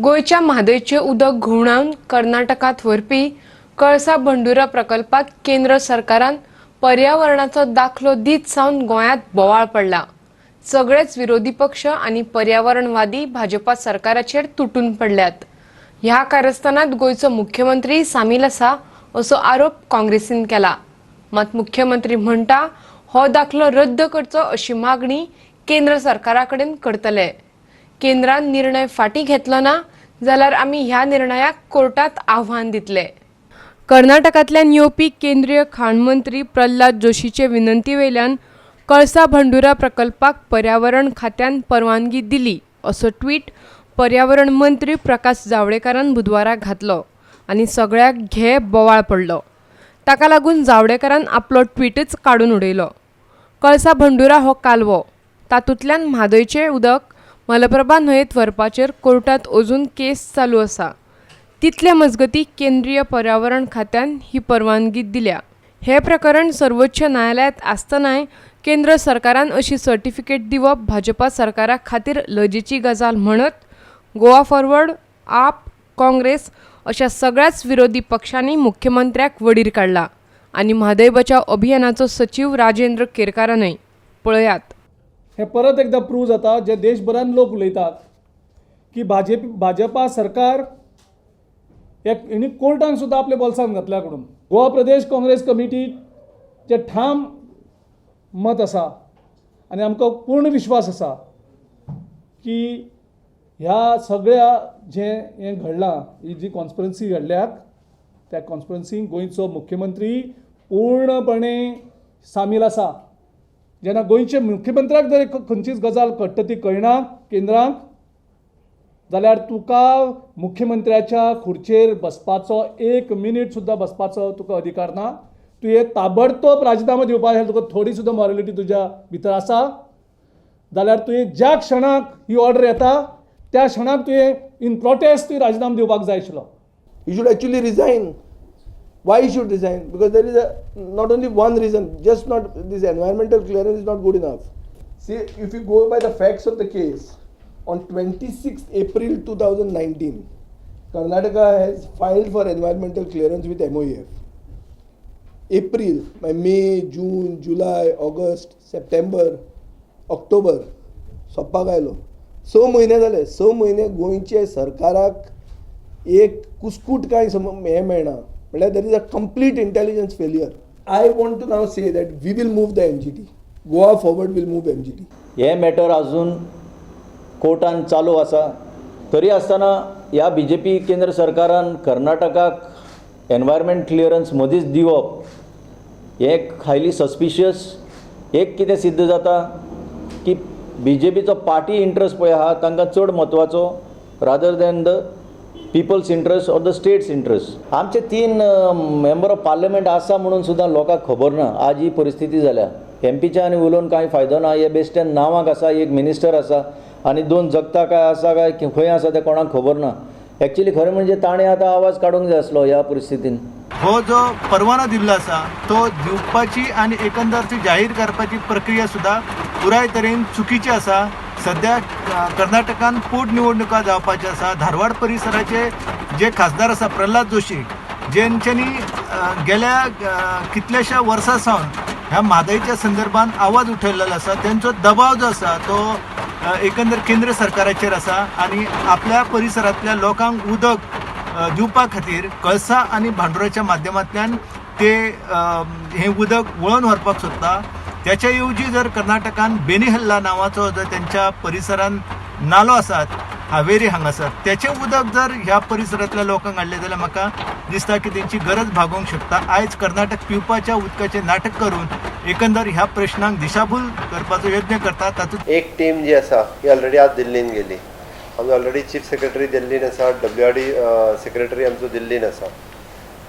गोयच्या म्हादयचे उदक घुवणावन कर्नाटकात व्हरपी कळसा बंडुरा प्रकल्पाक केंद्र सरकारान पर्यावरणाचो दाखलो दीत सावन गोंयांत बोवाळ पडला। सगळेच विरोधी पक्ष आणि पर्यावरणवादी भाजपा सरकाराचेर तुटून पडल्यात। ह्या कारस्थानात गोयचो मुख्यमंत्री सामील आसा असो आरोप काँग्रेसीन केला। मात मुख्यमंत्री म्हणटा हो दाखलो रद्द करचो अशी मागणी केंद्र सरकाराकडेन करतले। केंद्रान निर्णय फाटी घेतलो ना जाल्यार आमी ह्या निर्णयाक कोर्टात आव्हान दितले। कर्नाटकांतल्यान येवपी केंद्रीय खाण मंत्री प्रल्हाद जोशीचे विनंती वयल्यान कळसा बंडुरा प्रकल्पाक पर्यावरण खात्यान परवानगी दिली असो ट्वीट पर्यावरण मंत्री प्रकाश जावडेकरान बुधवाराक घातलो आनी सगळ्याक घे बोवाळ पडलो। ताका लागून जावडेकरान आपलो ट्वीटच काडून उडयलो। कळसा बंडुरा हो कालवो, तातूंतल्यान म्हादयचें उदक मलप्रभा न्हंयेत व्हरपाचेर कोर्टात अजून केस चालू आसा। तितले मजगतीं केंद्रीय पर्यावरण खात्यान ही परवानगी दिल्या। हे प्रकरण सर्वोच्च न्यायालयात आसतनाय केंद्र सरकारान अशी सर्टिफिकेट दिवप भाजपा सरकारा खातीर लजेची गजाल म्हणत गोवा फॉरवर्ड, आप, काँग्रेस अशा सगळ्याच विरोधी पक्षांनी मुख्यमंत्र्याक वडीर काडला आनी म्हादय बचाव अभियानाचो सचिव राजेंद्र केरकारानय। पळयात। हे परत एकदा प्रूव्ह जाता जे देशभरान लोक उलयतात की भाजपा सरकार हेणी कोर्टान सुद्दां आपल्या बोल्सान घातल्या कडून गोवा प्रदेश काँग्रेस कमिटीचे ठाम मत आसा आनी आमकां पूर्ण विश्वास आसा की ह्या सगळ्या हें घडलां, ही जी कॉन्स्पिरन्सी घडल्यात त्या कॉन्स्पिरन्सीक गोंयचो मुख्यमंत्री पूर्णपणे सामील आसा। जेन्ना गोंयच्या मुख्यमंत्र्याक जर खंयचीच गजाल घडटा ती कळना केंद्राक जाल्यार तुका मुख्यमंत्र्याच्या खुर्चेर बसपाचो 1 मिनीट सुद्दां बसपाचो तुका अधिकार ना। तुवें ताबडतोब राजीनामा दिवपाक जाय। तुका थोडी सुद्दां मॉरॅलिटी तुज्या भितर आसा जाल्यार तुवें ज्या क्षणाक ही ऑर्डर येता त्या क्षणाक तुवें इन प्रोटेस्ट तुवें राजीनामा दिवपाक जाय आशिल्लो। You should actually resign. Why you should resign? Because there is not only one reason, just not this environmental clearance is not good enough. See, if you go by the facts of the case, on 26th April 2019, Karnataka has filed for environmental clearance with MOEF. April, by May, June, July, August, September, October, सोप्पाक आयलो 6 म्हयने जाले। 6 म्हयने गोंयचे सरकाराक एक कुस्कूट काय हे मेळना म्हळ्यार there is a complete intelligence failure. I want to now say that we will move the MGT. Goa forward will move MGT. हे मॅटर अजून कोर्टान चालू आसा। तरी आसतना ह्या BJP केंद्र सरकारान कर्नाटकाक एनवायरमेंट क्लियरन्स मदींच दिवप हे हायली सस्पिशियस। एक कितें सिद्ध जाता की BJPचो पार्टी इंट्रस्ट पळय आहा तांकां चड म्हत्वाचो rather than the people's interest or the state's interest. आमचे 3 मेंबर ऑफ पार्लमेंट आसा म्हणून सुद्दां लोकांक खबर ना। आज ही परिस्थिती जाल्या। MPच्या आनी उलोवन कांय फायदो ना। हे बेश्टेन नांवाक आसा, एक मिनिस्टर आसा आनी 2 जगता काय आसा काय खंय आसा तें कोणाक खबर ना। एक्चुअली खरें म्हणजे ताणें आतां आवाज काडूंक जाय आसलो ह्या परिस्थितीन। हो जो परवानो दिल्लो आसा तो दिवपाची आनी एकंदर ती जाहीर करपाची प्रक्रिया सुद्दां पुराय तरेन चुकीची आसा। सध्या कर्नाटकान पोटनिवडणुका जावपाच्यो आसा। धारवाड परिसराचे जे खासदार आसा प्रल्हाद जोशी जेंच्यांनी गेल्या कितल्याशा वर्सां सावन ह्या म्हादयच्या संदर्भात आवाज उठयलेलो आसा, तेंचो दबाव जो आसा तो एकंदर केंद्र सरकाराचेर आसा आनी आपल्या परिसरांतल्या लोकांक उदक दिवपा खातीर कळसा आनी भांडुराच्या माध्यमांतल्यान ते हें उदक वळोवन व्हरपाक सोदता। त्याच्या येवजी जर कर्नाटकान बेनीहल्ला नांवाचो जर त्यांच्या परिसरान नालो आसात हावेरी हांगासर त्याचे उदक जर ह्या परिसरांतल्या लोकांक हाडले जाल्यार म्हाका दिसता की तेंची गरज भागोवंक शकता। आयज कर्नाटक पिवपाच्या उदकाचें नाटक करून एकंदर ह्या प्रश्नांक दिशाभूल करपाचो यत्न करता। तातूंत एक टीम जी आसा ही ऑलरेडी आज दिल्लीन गेली। आमी ऑलरेडी चीफ सेक्रेटरी दिल्लीन आसा, WRD सेक्रेटरी आमचो दिल्लीन आसा।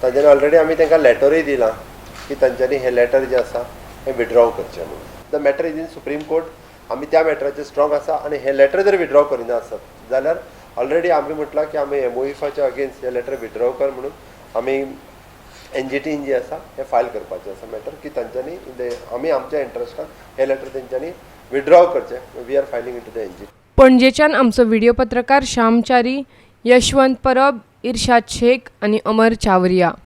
तांच्यानी ऑलरेडी आमी तांकां लेटरूय दिलां की तांच्यांनी हे लेटर जे आसा हे विड्रॉ करचें म्हणून। The matter is in supreme court. आमी त्या मॅटराचेर स्ट्रॉंग आसा आनी हे लेटर जर विड्रॉ करिना आसत जाल्यार ऑलरेडी आमी म्हटलां की आमी MOEFच्या अगेन्स्ट हे लेटर विड्रॉ कर म्हणून आमी NGT जी आसा हे फायल करपाचें आसा मॅटर की तांच्यांनी आमी आमच्या इंट्रस्टान हे लेटर तेंच्यांनी विड्रॉ करचें। We are filing into the NGT. पणजेच्यान आमचो व्हिडिओ पत्रकार श्याम च्यारी यशवंत परब, इर्शाद शेख आणि अमर चावरिया.